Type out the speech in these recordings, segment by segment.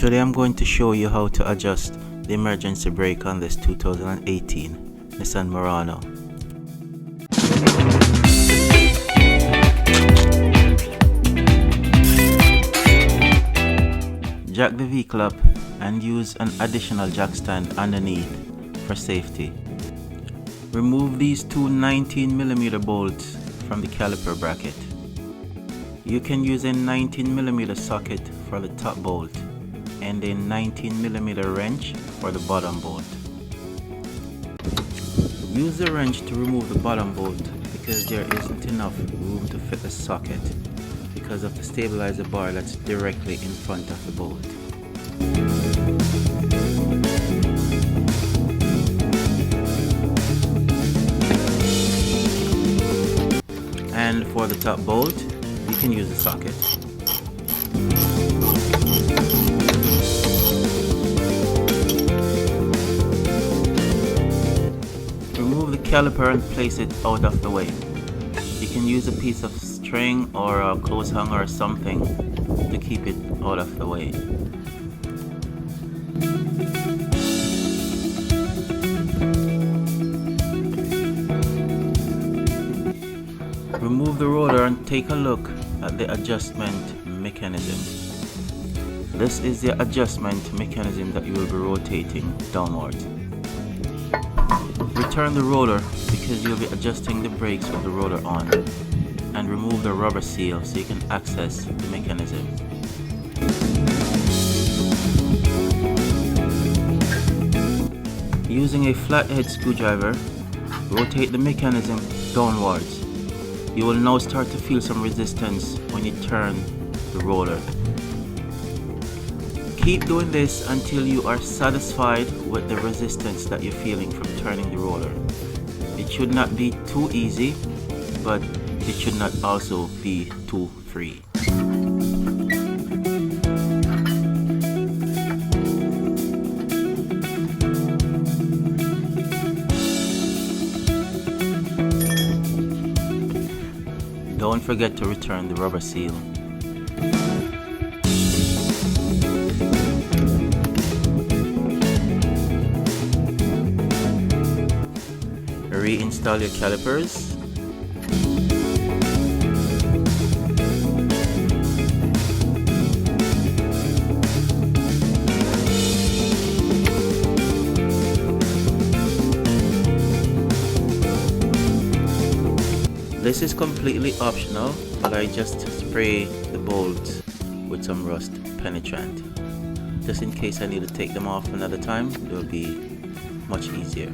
Today I'm going to show you how to adjust the emergency brake on this 2018 Nissan Murano. Jack the vehicle up and use an additional jack stand underneath for safety. Remove these two 19mm bolts from the caliper bracket. You can use a 19mm socket for the top bolt and a 19mm wrench for the bottom bolt. Use the wrench to remove the bottom bolt because there isn't enough room to fit the socket because of the stabilizer bar that's directly in front of the bolt. And for the top bolt, you can use the socket. Remove the caliper and place it out of the way. You can use a piece of string or a clothes hanger or something to keep it out of the way. Remove the roller and take a look at the adjustment mechanism. This is the adjustment mechanism that you will be rotating downwards. Return the roller because you'll be adjusting the brakes with the roller on, and remove the rubber seal so you can access the mechanism. Using a flathead screwdriver, rotate the mechanism downwards. You will now start to feel some resistance when you turn the roller. Keep doing this until you are satisfied with the resistance that you're feeling from turning the roller. It should not be too easy, but it should not also be too free. Don't forget to return the rubber seal. Reinstall your calipers. This is completely optional, but I just spray the bolts with some rust penetrant. Just in case I need to take them off another time, it will be much easier.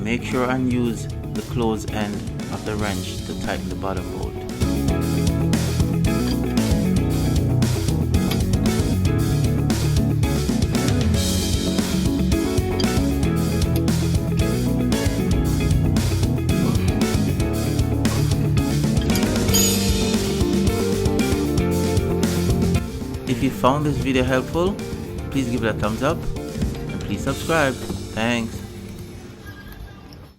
Make sure and use the close end of the wrench to tighten the bottom bolt. If you found this video helpful, please give it a thumbs up and please subscribe. Thanks.